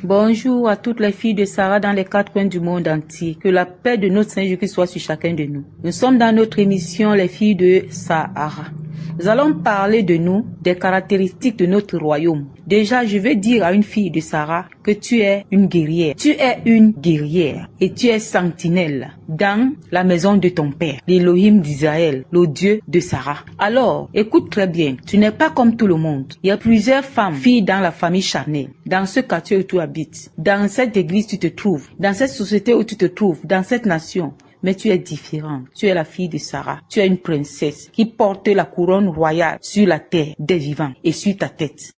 Bonjour à toutes les filles de Sarah dans les 4 coins du monde entier. Que la paix de notre Seigneur Jésus soit sur chacun de nous. Nous sommes dans notre émission Les filles de Sarah. Nous allons parler de nous, des caractéristiques de notre royaume. Déjà, je vais dire à une fille de Sarah que tu es une guerrière. Tu es une guerrière et tu es sentinelle dans la maison de ton père, l'Élohim d'Israël, le Dieu de Sarah. Alors, écoute très bien, tu n'es pas comme tout le monde. Il y a plusieurs femmes, filles dans la famille charnelle, dans ce quartier où tu habites, dans cette église où tu te trouves, dans cette société où tu te trouves, dans cette nation. Mais tu es différent. Tu es la fille de Sarah. Tu es une princesse qui porte la couronne royale sur la terre des vivants et sur ta tête.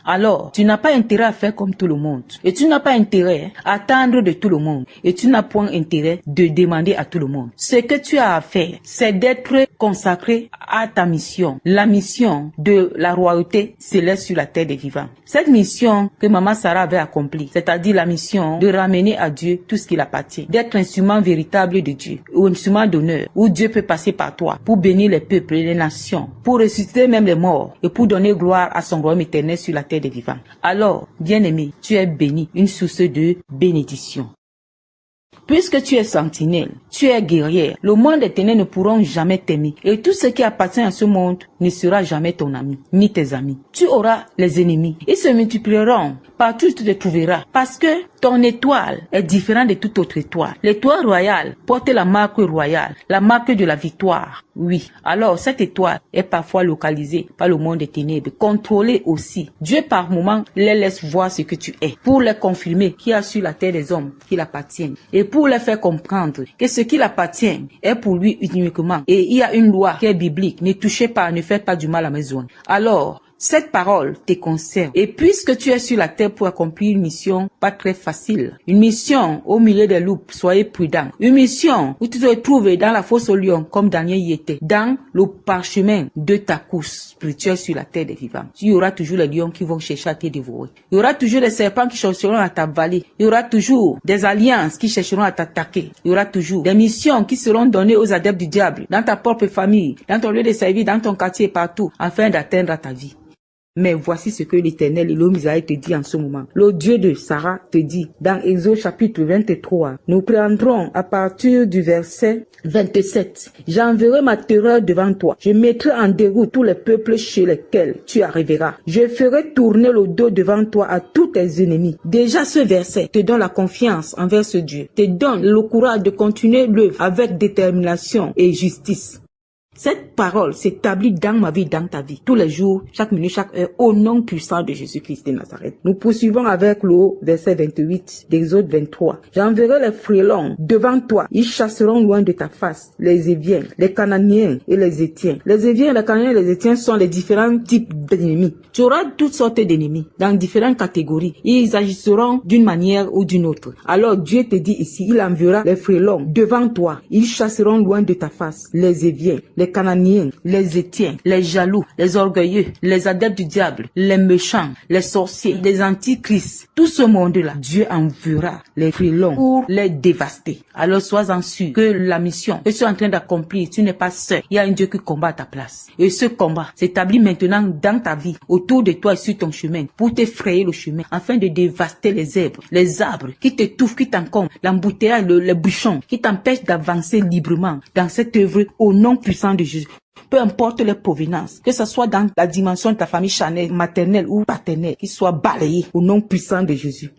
Alors, tu n'as pas intérêt à faire comme tout le monde. Et tu n'as pas intérêt à attendre de tout le monde. Et tu n'as point intérêt de demander à tout le monde. Ce que tu as à faire, c'est d'être consacré à ta mission. La mission de la royauté céleste sur la terre des vivants. Cette mission que Maman Sarah avait accomplie, c'est-à-dire la mission de ramener à Dieu tout ce qui appartient. D'être instrument véritable de Dieu, ou instrument d'honneur, où Dieu peut passer par toi pour bénir les peuples et les nations, pour ressusciter même les morts et pour donner gloire à son royaume éternel sur la terre des vivants. Alors, bien-aimé, tu es béni, une source de bénédiction. Puisque tu es sentinelle, tu es guerrière, le monde et tes ténèbres ne pourront jamais t'aimer. Et tout ce qui appartient à ce monde ne sera jamais ton ami, ni tes amis. Tu auras les ennemis. Ils se multiplieront partout où tu te trouveras. Parce que ton étoile est différente de toute autre étoile. L'étoile royale porte la marque royale, la marque de la victoire. Oui, alors cette étoile est parfois localisée par le monde des ténèbres, contrôlée aussi. Dieu par moments les laisse voir ce que tu es, pour les confirmer qu'il y a sur la terre des hommes qui l'appartiennent, et pour les faire comprendre que ce qui l'appartient est pour lui uniquement. Et il y a une loi qui est biblique, ne touchez pas, ne faites pas du mal à mes oies. Alors, cette parole te concerne. Et puisque tu es sur la terre pour accomplir une mission pas très facile, une mission au milieu des loups, soyez prudents. Une mission où tu te trouves dans la fosse au lion, comme Daniel y était, dans le parchemin de ta course spirituelle sur la terre des vivants. Il y aura toujours les lions qui vont chercher à te dévorer. Il y aura toujours des serpents qui chercheront à t'avaler. Il y aura toujours des alliances qui chercheront à t'attaquer. Il y aura toujours des missions qui seront données aux adeptes du diable, dans ta propre famille, dans ton lieu de service, dans ton quartier, partout, afin d'atteindre ta vie. Mais voici ce que l'Éternel, l'Élohim Israël te dit en ce moment. Le Dieu de Sarah te dit, dans Exode chapitre 23, nous prendrons à partir du verset 27. J'enverrai ma terreur devant toi. Je mettrai en déroute tous les peuples chez lesquels tu arriveras. Je ferai tourner le dos devant toi à tous tes ennemis. Déjà ce verset te donne la confiance envers ce Dieu, te donne le courage de continuer l'œuvre avec détermination et justice. Cette parole s'établit dans ma vie, dans ta vie, tous les jours, chaque minute, chaque heure, au nom puissant de Jésus-Christ de Nazareth. Nous poursuivons avec le verset 28 d'Exode 23. J'enverrai les frélons devant toi. Ils chasseront loin de ta face les Éviens, les Cananéens et les Étiens. Les Éviens, les Cananéens et les Étiens sont les différents types d'ennemis. Tu auras toutes sortes d'ennemis dans différentes catégories. Ils agiront d'une manière ou d'une autre. Alors Dieu te dit ici, il enverra les frélons devant toi. Ils chasseront loin de ta face les Éviens, les Cananéens, les Étiens, les jaloux, les orgueilleux, les adeptes du diable, les méchants, les sorciers, les antichrists. Tout ce monde-là, Dieu enverra les frélons pour les dévaster. Alors sois-en sûr que la mission que tu es en train d'accomplir, tu n'es pas seul. Il y a un Dieu qui combat à ta place. Et ce combat s'établit maintenant dans ta vie, autour de toi et sur ton chemin, pour te frayer le chemin, afin de dévaster les arbres qui t'étouffent, qui t'encombrent, l'embouteillage, les bouchons, qui t'empêchent d'avancer librement dans cette œuvre au nom puissant de Jésus. Peu importe les provenances, que ce soit dans la dimension de ta famille charnelle, maternelle ou paternelle, qu'ils soient balayés au nom puissant de Jésus.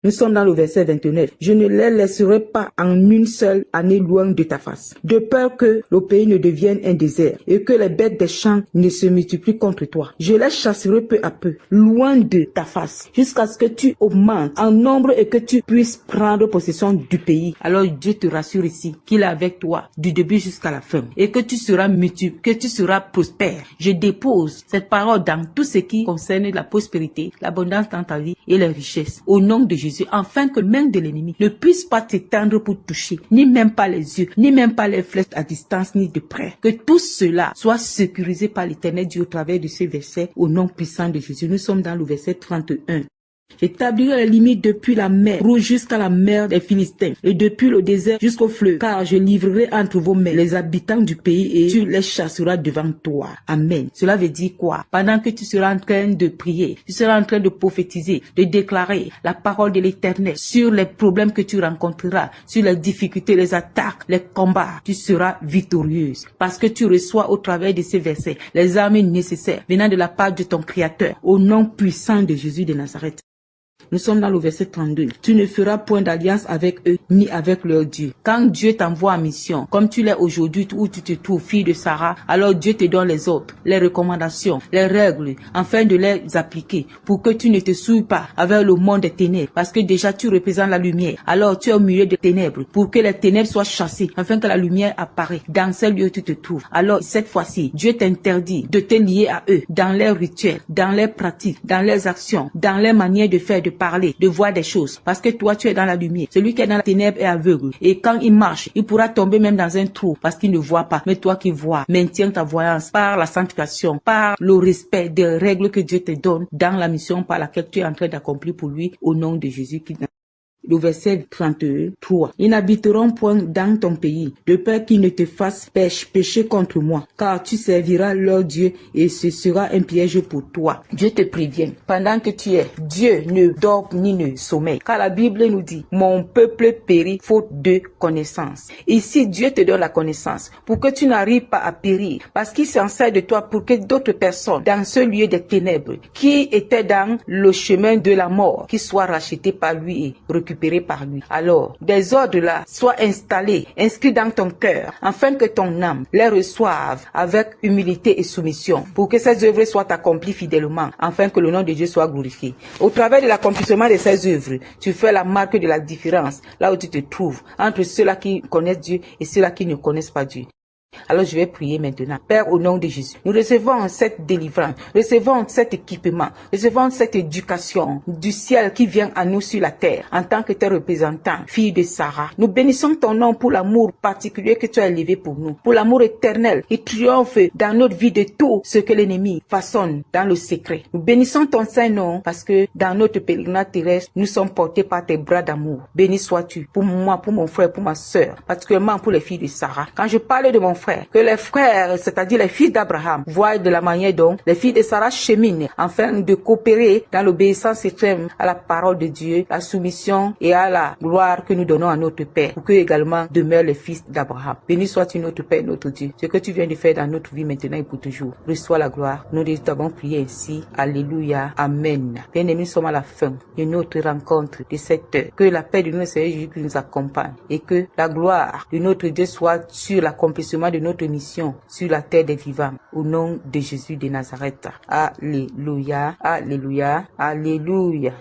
Nous sommes dans le verset 29. Je ne les laisserai pas en une seule année loin de ta face, de peur que le pays ne devienne un désert et que les bêtes des champs ne se multiplient contre toi. Je les chasserai peu à peu, loin de ta face, jusqu'à ce que tu augmentes en nombre et que tu puisses prendre possession du pays. Alors Dieu te rassure ici qu'il est avec toi du début jusqu'à la fin et que tu seras multiple, que tu seras prospère. Je dépose cette parole dans tout ce qui concerne la prospérité, l'abondance dans ta vie et les richesses. Au nom de Jésus, afin que main de l'ennemi ne puisse pas t'étendre pour toucher, ni même pas les yeux, ni même pas les flèches à distance, ni de près. Que tout cela soit sécurisé par l'Éternel Dieu au travers de ce verset, au nom puissant de Jésus. Nous sommes dans le verset 31. J'établirai les limites depuis la mer Rouge jusqu'à la mer des Philistins et depuis le désert jusqu'au fleuve, car je livrerai entre vos mains les habitants du pays et tu les chasseras devant toi. Amen. Cela veut dire quoi? Pendant que tu seras en train de prier, tu seras en train de prophétiser, de déclarer la parole de l'Éternel sur les problèmes que tu rencontreras, sur les difficultés, les attaques, les combats, tu seras victorieuse parce que tu reçois au travers de ces versets les armes nécessaires venant de la part de ton Créateur au nom puissant de Jésus de Nazareth. Nous sommes dans le verset 32. Tu ne feras point d'alliance avec eux, ni avec leur Dieu. Quand Dieu t'envoie en mission, comme tu l'es aujourd'hui où tu te trouves, fille de Sarah, alors Dieu te donne les ordres, les recommandations, les règles, afin de les appliquer, pour que tu ne te souilles pas avec le monde des ténèbres, parce que déjà tu représentes la lumière. Alors tu es au milieu des ténèbres, pour que les ténèbres soient chassées, afin que la lumière apparaisse dans ce lieu où tu te trouves. Alors cette fois-ci, Dieu t'interdit de te lier à eux, dans leurs rituels, dans leurs pratiques, dans leurs actions, dans leurs manières de faire, de parler, de voir des choses, parce que toi tu es dans la lumière. Celui qui est dans la ténèbre est aveugle, et quand il marche, il pourra tomber même dans un trou parce qu'il ne voit pas. Mais toi qui vois, maintiens ta voyance par la sanctification, par le respect des règles que Dieu te donne dans la mission par laquelle tu es en train d'accomplir pour lui au nom de Jésus. Le verset 33. Ils n'habiteront point dans ton pays, de peur qu'ils ne te fassent pécher contre moi, car tu serviras leur Dieu et ce sera un piège pour toi. Dieu te prévient. Pendant que tu es, Dieu ne dort ni ne sommeille. Car la Bible nous dit, mon peuple périt faute de connaissance. Ici, Dieu te donne la connaissance pour que tu n'arrives pas à périr, parce qu'il s'en sert de toi pour que d'autres personnes dans ce lieu des ténèbres, qui étaient dans le chemin de la mort, qui soient rachetées par lui et récupérées par lui. Alors, des ordres là soient installés, inscrits dans ton cœur, afin que ton âme les reçoive avec humilité et soumission, pour que ces œuvres soient accomplies fidèlement, afin que le nom de Dieu soit glorifié. Au travers de l'accomplissement de ces œuvres, tu fais la marque de la différence, là où tu te trouves, entre ceux-là qui connaissent Dieu et ceux-là qui ne connaissent pas Dieu. Alors je vais prier maintenant. Père, au nom de Jésus, nous recevons cette délivrance, recevons cet équipement, recevons cette éducation du ciel qui vient à nous sur la terre en tant que tes représentants, fille de Sarah. Nous bénissons ton nom pour l'amour particulier que tu as élevé pour nous, pour l'amour éternel qui triomphe dans notre vie de tout ce que l'ennemi façonne dans le secret. Nous bénissons ton saint nom parce que dans notre pèlerinage terrestre, nous sommes portés par tes bras d'amour. Béni sois-tu pour moi, pour mon frère, pour ma soeur, particulièrement pour les filles de Sarah. Quand je parle de mon frère, que les frères, c'est-à-dire les fils d'Abraham, voient de la manière dont les filles de Sarah cheminent afin de coopérer dans l'obéissance extrême à la parole de Dieu, la soumission et à la gloire que nous donnons à notre Père, pour que également demeurent les fils d'Abraham. Béni sois-tu notre Père, notre Dieu, ce que tu viens de faire dans notre vie maintenant et pour toujours. Reçois la gloire. Nous t'avons prié ainsi. Alléluia. Amen. Bien-aimés, nous sommes à la fin de notre rencontre de cette heure. Que la paix de notre Seigneur Jésus nous accompagne et que la gloire de notre Dieu soit sur l'accomplissement de notre mission sur la terre des vivants. Au nom de Jésus de Nazareth. Alléluia. Alléluia. Alléluia.